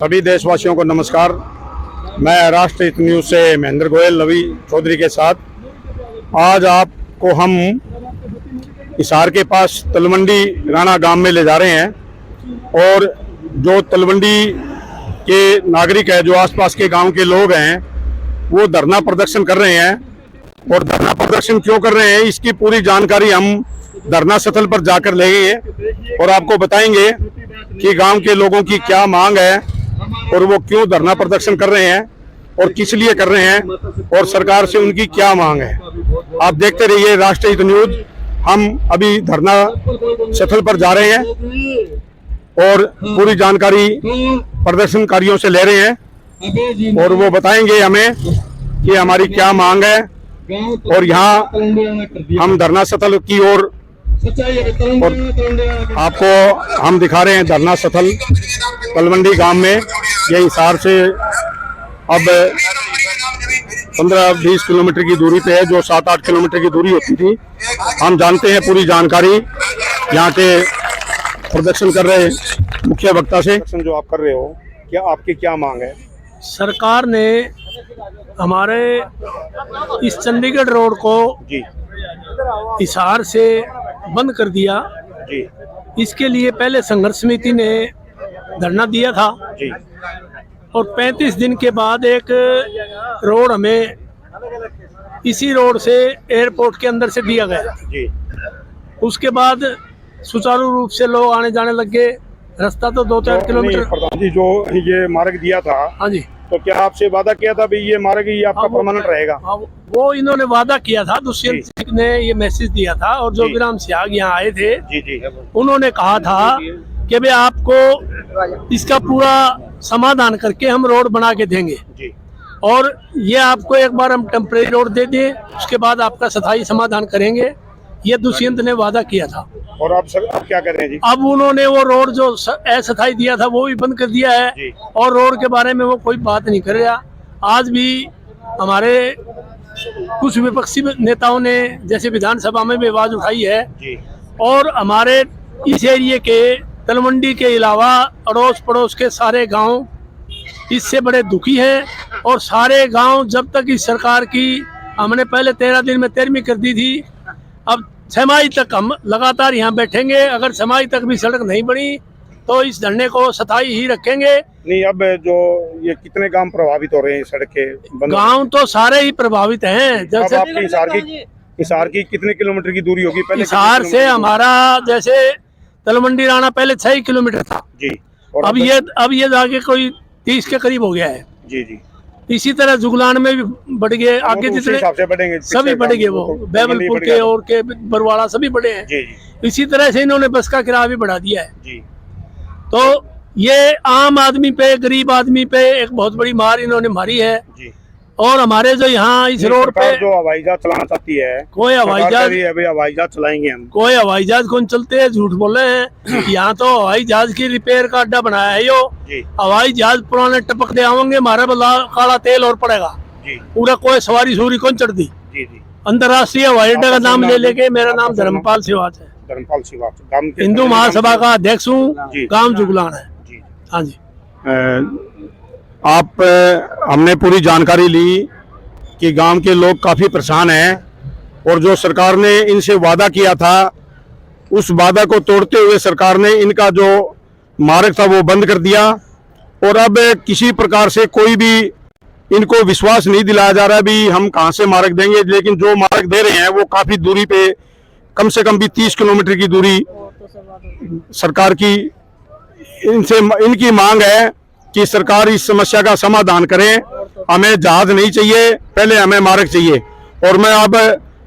सभी देशवासियों को नमस्कार। मैं राष्ट्रीय न्यूज़ से महेंद्र गोयल रवि चौधरी के साथ आज आपको हम हिसार के पास तलवंडी राणा गांव में ले जा रहे हैं और जो तलवंडी के नागरिक है, जो आसपास के गांव के लोग हैं, वो धरना प्रदर्शन कर रहे हैं। और धरना प्रदर्शन क्यों कर रहे हैं, इसकी पूरी जानकारी हम धरना स्थल पर जाकर लेंगे और आपको बताएंगे कि गांव के लोगों की क्या मांग है और वो क्यों धरना प्रदर्शन कर रहे हैं और किस लिए कर रहे हैं और सरकार से उनकी क्या मांग है। आप देखते रहिए राष्ट्रीय न्यूज़। हम अभी धरना स्थल पर जा रहे हैं और पूरी जानकारी प्रदर्शनकारियों से ले रहे हैं और वो बताएंगे हमें कि हमारी क्या मांग है। और यहाँ हम धरना स्थल की ओर और आपको हम दिखा रहे हैं धरना स्थल तलवंडी गांव में। ये हिसार से अब 15-20 किलोमीटर की दूरी पे है, जो 7-8 किलोमीटर की दूरी होती थी। हम जानते हैं पूरी जानकारी यहाँ के प्रदर्शन कर रहे मुख्य वक्ता से। जो आप कर रहे हो, क्या आपकी क्या मांग है? सरकार ने हमारे इस चंडीगढ़ रोड को जी हिसार से बंद कर दिया जी इसके लिए पहले संघर्ष समिति ने धरना दिया था जी और 35 दिन के बाद एक रोड हमें इसी रोड से एयरपोर्ट के अंदर से दिया गया जी। उसके बाद सुचारू रूप से लोग आने जाने लग गए। रास्ता तो 2-4 किलोमीटर। प्रधान जी, जो ये मार्ग दिया था, हाँ जी, तो क्या आपसे वादा किया था भाई ये मार्ग ही आपका परमानेंट रहेगा? हाँ, वो इन्होंने वादा किया था। दुष्यंत सिंह ने ये मैसेज दिया था और जो विराम सियाग यहाँ आए थे जी जी उन्होंने कहा था कि भाई आपको इसका पूरा समाधान करके हम रोड बना के देंगे जी। और ये आपको एक बार हम टेम्परेरी रोड दे दें, उसके बाद आपका स्थायी समाधान करेंगे। ये दुष्यंत ने वादा किया था। और आप क्या कर रहे हैं जी? अब उन्होंने वो रोड जो अस्थायी दिया था वो भी बंद कर दिया है जी। और रोड के बारे में वो कोई बात नहीं कर रहा। आज भी हमारे कुछ विपक्षी नेताओं ने जैसे विधानसभा में भी आवाज उठाई है जी। और हमारे इस एरिए के तलवंडी के अलावा अड़ोस पड़ोस के सारे गांव इससे बड़े दुखी हैं। और सारे गांव जब तक इस सरकार की हमने पहले 13 दिन में 13वीं कर दी थी, अब 6 माह तक हम लगातार यहाँ बैठेंगे। अगर 6 माह तक भी सड़क नहीं बनी तो इस धरने को स्थायी ही रखेंगे। नहीं, अब जो ये कितने गांव प्रभावित हो रहे हैं सड़क के बंद? गांव तो सारे ही प्रभावित हैं। जैसे आपकी हिसार की कितने किलोमीटर की दूरी होगी? पहले हिसार से हमारा जैसे तलवंडी राणा पहले 6 किलोमीटर था जी, और अब ये जाके कोई 30 के करीब हो गया है जी जी। इसी तरह जुगलान में भी बढ़ गए, आगे जितने सभी बढ़ गए, वो बैबलपुर के और के बरवाड़ा सभी बढ़े हैं जी जी। इसी तरह से इन्होंने बस का किराया भी बढ़ा दिया है जी। तो ये आम आदमी पे, गरीब आदमी पे एक बहुत बड़ी मार इन्होंने मारी है जी। और हमारे जो यहाँ इस रोड पे जो हवाई जहाज चलाना चाहती है, कोई हवाई जहाज चलाएंगे हम, कोई हवाई जहाज कौन चलते हैं, झूठ बोले हैं। यहाँ तो हवाई जहाज की रिपेयर का अड्डा बनाया है यो। हवाई जहाज पुराने टपक दे आवेंगे, हमारे काला तेल और पड़ेगा जी। पूरा कोई सवारी सूरी कौन चढ़ती जी जी। अंतर्राष्ट्रीय हवाई अड्डा का नाम ले लेके। मेरा नाम धर्मपाल सिवाच है, धर्मपाल सिवाच, हिंदू महासभा का अध्यक्ष हूँ, गाँव जुगलान है। हाँ जी। हमने पूरी जानकारी ली कि गांव के लोग काफ़ी परेशान हैं और जो सरकार ने इनसे वादा किया था उस वादा को तोड़ते हुए सरकार ने इनका जो मार्ग था वो बंद कर दिया। और अब किसी प्रकार से कोई भी इनको विश्वास नहीं दिलाया जा रहा भी हम कहां से मार्ग देंगे। लेकिन जो मार्ग दे रहे हैं वो काफ़ी दूरी पे, कम से कम भी 30 किलोमीटर की दूरी सरकार की। इनकी मांग है कि सरकार इस समस्या का समाधान करे। हमें जहाज नहीं चाहिए, पहले हमें मार्ग चाहिए। और मैं अब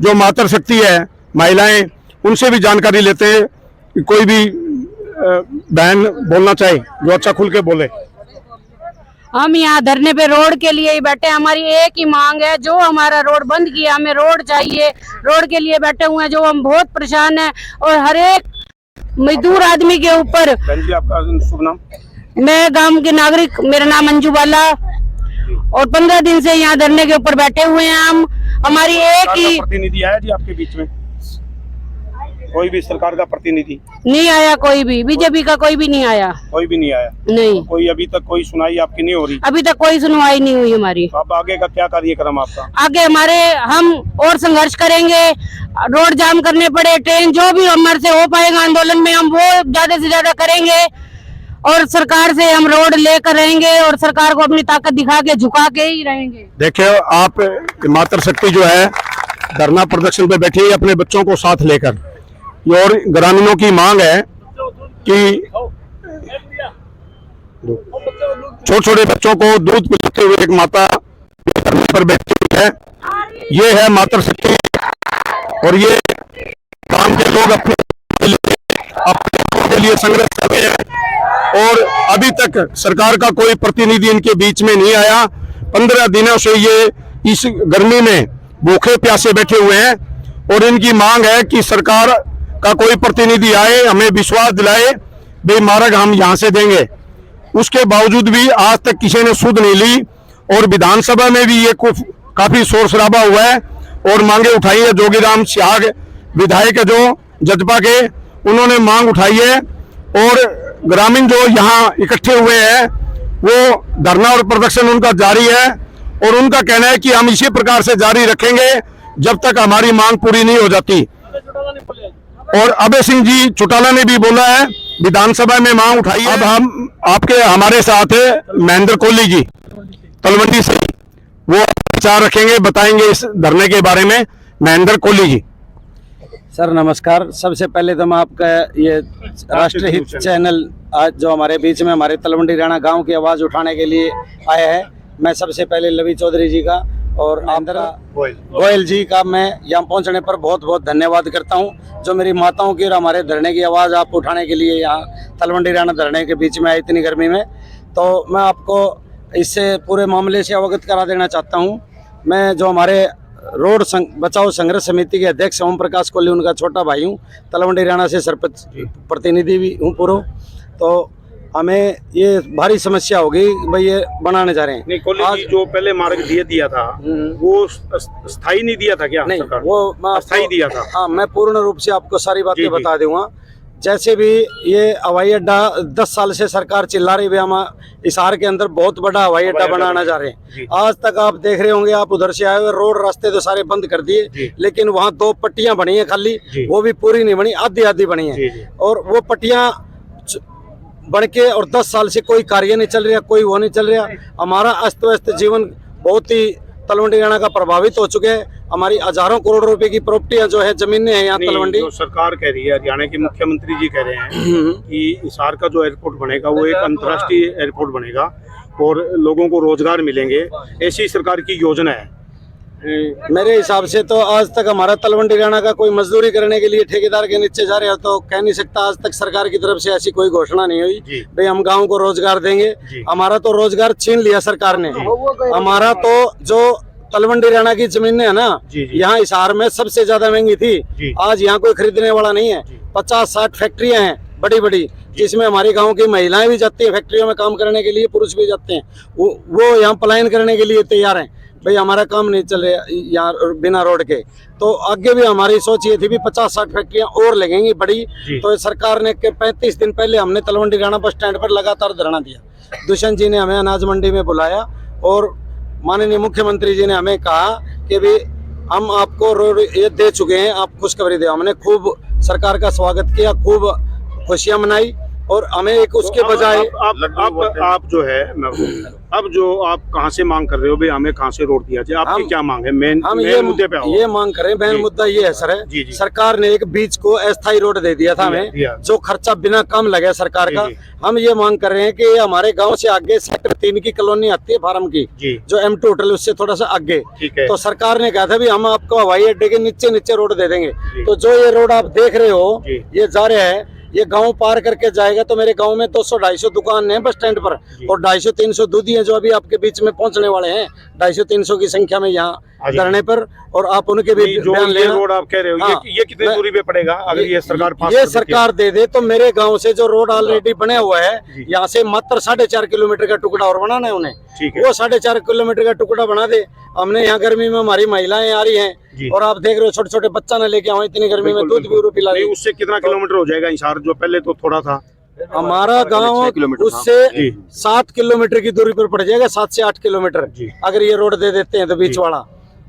जो मातृ शक्ति है, महिलाएं, उनसे भी जानकारी लेते हैं। कोई भी बहन बोलना चाहे जो अच्छा खुल के बोले। हम यहाँ धरने पे रोड के लिए ही बैठे। हमारी एक ही मांग है, जो हमारा रोड बंद किया, हमें रोड चाहिए। रोड के लिए बैठे हुए हैं, जो हम बहुत परेशान हैं। और हर एक मजदूर आदमी के ऊपर। आपका शुभ नाम? मैं गांव के नागरिक, मेरा नाम अंजू बाला, और 15 दिन से यहाँ धरने के ऊपर बैठे हुए हैं हम। हमारी एक ही प्रतिनिधि आया जी आपके बीच में? कोई भी सरकार का प्रतिनिधि नहीं आया, कोई भी बीजेपी का कोई भी नहीं आया, कोई भी नहीं आया? नहीं, कोई अभी तक कोई सुनाई आपकी नहीं हो रही? अभी तक कोई सुनवाई नहीं हुई हमारी। तो अब आगे का क्या कार्यक्रम आपका? आगे हम और संघर्ष करेंगे, रोड जाम करने पड़े, ट्रेन, जो भी हमारे से हो पाएगा आंदोलन में हम वो ज्यादा से ज्यादा करेंगे और सरकार से हम रोड लेकर रहेंगे और सरकार को अपनी ताकत दिखा के झुका के ही रहेंगे। देखिए, आप मातृशक्ति जो है धरना प्रदर्शन पे बैठी है अपने बच्चों को साथ लेकर, और ग्रामीणों की मांग है कि छोटे छोटे बच्चों को दूध पिलाते हुए एक माता धरने पर बैठी हुई है। ये है मातृशक्ति, और ये गांव के लोग अपने के लिए संघर्ष कर रहे हैं, और अभी तक सरकार का कोई प्रतिनिधि इनके बीच में नहीं आया। 15 दिनों से ये इस गर्मी में भूखे प्यासे बैठे हुए हैं, और इनकी मांग है कि सरकार का कोई प्रतिनिधि आए, हमें विश्वास दिलाए, भाई मार्ग हम यहाँ से देंगे। उसके बावजूद भी आज तक किसी ने सुध नहीं ली, और विधानसभा में भी ये काफी शोर शराबा हुआ है और मांगे उठाई है। जोगीराम सियाग विधायक जो जजपा के, उन्होंने मांग उठाई है, और ग्रामीण जो यहाँ इकट्ठे हुए हैं वो धरना और प्रदर्शन उनका जारी है, और उनका कहना है कि हम इसी प्रकार से जारी रखेंगे जब तक हमारी मांग पूरी नहीं हो जाती। और अभय सिंह जी चौटाला ने भी बोला है, विधानसभा में मांग उठाई है। अब हमारे साथ है महेंद्र कोहली जी तलवंडी से, वो विचार रखेंगे, बताएंगे इस धरने के बारे में। महेंद्र कोहली जी। सर नमस्कार। सबसे पहले तो मैं आपका ये राष्ट्रीय हित चैनल आज जो हमारे बीच में हमारे तलवंडी राणा गांव की आवाज़ उठाने के लिए आया है, मैं सबसे पहले लवी चौधरी जी का और महेंद्र गोयल जी का मैं यहाँ पहुँचने पर बहुत बहुत धन्यवाद करता हूँ, जो मेरी माताओं की और हमारे धरने की आवाज़ आप उठाने के लिए यहाँ तलवंडी राणा धरने के बीच में आए इतनी गर्मी में। तो मैं आपको इससे पूरे मामले से अवगत करा देना चाहता हूँ। मैं जो हमारे रोड बचाओ संघर्ष समिति के अध्यक्ष ओम प्रकाश कोहली उनका छोटा भाई हूँ, तलवंडी राणा से सरपंच प्रतिनिधि भी हूँ पूर्व। तो हमें ये भारी समस्या होगी भाई, ये बनाने जा रहे हैं। नहीं, कोहली जी जो पहले मार्ग दिया था वो स्थायी नहीं दिया था क्या? नहीं, वो अस्थायी दिया था। हाँ, मैं पूर्ण रूप से आपको सारी बातें बता दूंगा। जैसे भी ये हवाई अड्डा 10 साल से सरकार चिल्ला रही है, हम हिसार के अंदर बहुत बड़ा हवाई अड्डा बनाना जा रहे हैं। आज तक आप देख रहे होंगे, आप उधर से आए हुए, रोड रास्ते तो सारे बंद कर दिए, लेकिन वहाँ 2 पट्टियां बनी है खाली, वो भी पूरी नहीं बनी, आधी आधी बनी है। और वो पट्टियां बन के और 10 साल से कोई कार्य नहीं चल रहा, कोई वो नहीं चल रहा। हमारा अस्त व्यस्त जीवन बहुत ही तलवंडी राणा का प्रभावित हो चुके हैं। हमारी हजारों करोड़ रुपए की प्रॉपर्टियां जो है जमीनें हैं यहाँ तलवंडी। जो सरकार कह रही है, हरियाणा के मुख्यमंत्री जी कह रहे हैं कि हिसार का जो एयरपोर्ट बनेगा वो एक अंतर्राष्ट्रीय एयरपोर्ट बनेगा और लोगों को रोजगार मिलेंगे, ऐसी सरकार की योजना है। मेरे हिसाब से तो आज तक हमारा तलवंडी राणा का कोई मजदूरी करने के लिए ठेकेदार के नीचे जा रहे हो तो कह नहीं सकता। आज तक सरकार की तरफ से ऐसी कोई घोषणा नहीं हुई भाई हम गाँव को रोजगार देंगे। हमारा तो रोजगार छीन लिया सरकार ने। हमारा तो जो तलवंडी राणा की जमीनें है ना, यहाँ हिसार में सबसे ज्यादा महंगी थी, आज यहाँ कोई खरीदने वाला नहीं है। 50-60 फैक्ट्रियां हैं बड़ी बड़ी, जिसमें हमारे गांव की महिलाएं भी जाती है फैक्ट्रियों में काम करने के लिए, पुरुष भी जाते हैं। वो यहाँ पलायन करने के लिए तैयार हैं, भाई हमारा काम नहीं चल रहा यहाँ बिना रोड के। तो आगे भी हमारी सोच ये थी भी 50-60 फैक्ट्रियां और लगेंगी बड़ी। तो सरकार ने 35 दिन पहले हमने तलवंडी राणा बस स्टैंड पर लगातार धरना दिया। दुष्यंत जी ने हमें अनाज मंडी में बुलाया और माननीय मुख्यमंत्री जी ने हमें कहा कि भी हम आपको रोड ये दे चुके हैं, आप खुशखबरी दे। हमने खूब सरकार का स्वागत किया, खूब खुशियां मनाई और हमें एक उसके बजाय आप जो है अब जो आप कहां से मांग कर रहे हो भाई हमें कहां से रोड दिया जाए, आपकी क्या मांग है? मेन मुद्दे पे ये मांग कर रहे हैं। मेन मुद्दा ये है सर है सरकार ने एक बीच को अस्थायी रोड दे दिया था हमें, जो खर्चा बिना कम लगे सरकार का। हम ये मांग कर रहे हैं कि हमारे गांव से आगे सेक्टर 3 की कॉलोनी आती है फार्म की, जो M2 होटल उससे थोड़ा सा आगे, तो सरकार ने कहा था भी हम आपको हवाई अड्डे के नीचे नीचे रोड दे देंगे। तो जो ये रोड आप देख रहे हो ये जा रहा है, ये गांव पार करके जाएगा तो मेरे गांव में 200-250 दुकान है बस स्टैंड पर, और 250-300 दूधी हैं जो अभी आपके बीच में पहुंचने वाले हैं 250-300 की संख्या में यहाँ धरने पर, और आप उनके भी जो बयान ये लेना। रोड आप कह रहे हो, हाँ, ये कितनी दूरी पे पड़ेगा अगर ये सरकार पास ये कर देती है? सरकार दे दे तो मेरे गांव से जो रोड ऑलरेडी बने हुआ है यहाँ से मात्र 4.5 किलोमीटर का टुकड़ा और बनाना है उन्हें, ठीक है। वो 4.5 किलोमीटर का टुकड़ा बना दे। हमने यहाँ गर्मी में हमारी महिलाएं आ रही जी। हैं और आप देख रहे हो छोटे छोटे बच्चा न लेके आओ, इतनी गर्मी में दूध भी पिला रही। उससे कितना किलोमीटर हो जाएगा हिसार, जो पहले तो थोड़ा था? हमारा गांव 6 किलोमीटर उससे 7 किलोमीटर की दूरी पर पड़ जाएगा, 7 से 8 किलोमीटर अगर ये रोड दे देते हैं तो बीच वाला।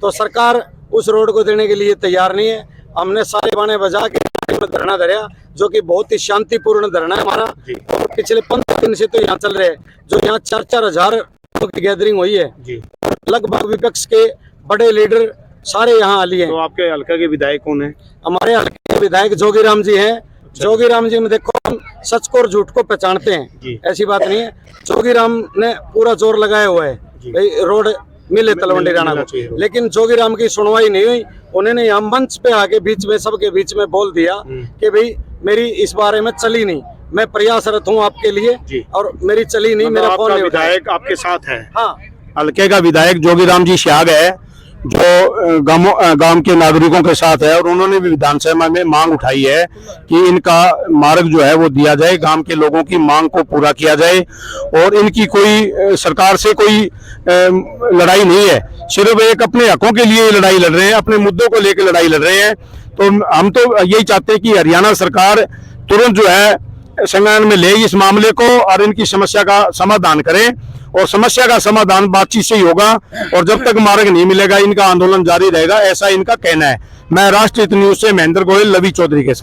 तो सरकार उस रोड को देने के लिए तैयार नहीं है। हमने सारे बाने बजा के धरना धरा, जो कि बहुत ही शांतिपूर्ण धरना है हमारा, और पिछले 15 दिन से तो यहाँ चल रहे हैं, जो यहाँ 4-4 हजार लोगों की गैदरिंग हुई है। लगभग विपक्ष के बड़े लीडर सारे यहाँ आ लिए हैं। तो आपके हल्का के विधायक कौन है? हमारे हल्के के विधायक जोगीराम जी हैं। जोगीराम जी में देखो हम सच को और झूठ को पहचानते हैं, ऐसी बात नहीं है। जोगीराम ने पूरा जोर लगाया हुआ है भाई रोड मिले तलवंडी राणा को, लेकिन जोगीराम की सुनवाई नहीं हुई। उन्होंने यहाँ मंच पे आके बीच में सबके बीच में बोल दिया कि भाई मेरी इस बारे में चली नहीं, मैं प्रयासरत हूँ आपके लिए, और मेरी चली नहीं, मेरा फोन नहीं उठाया। विधायक आपके साथ है? हाँ, हल्के का विधायक जोगीराम जी श्याग है, जो गांव के नागरिकों के साथ है, और उन्होंने भी विधानसभा में मांग उठाई है कि इनका मार्ग जो है वो दिया जाए, गांव के लोगों की मांग को पूरा किया जाए, और इनकी कोई सरकार से कोई लड़ाई नहीं है, सिर्फ एक अपने हकों के लिए लड़ाई लड़ रहे हैं, अपने मुद्दों को लेकर लड़ाई लड़ रहे हैं। तो हम तो यही चाहते हैं कि हरियाणा सरकार तुरंत जो है संज्ञान में ले इस मामले को और इनकी समस्या का समाधान करे, और समस्या का समाधान बातचीत से ही होगा, और जब तक मार्ग नहीं मिलेगा इनका आंदोलन जारी रहेगा, ऐसा इनका कहना है। मैं राष्ट्रीय न्यूज से महेंद्र गोयल, लवी चौधरी के साथ।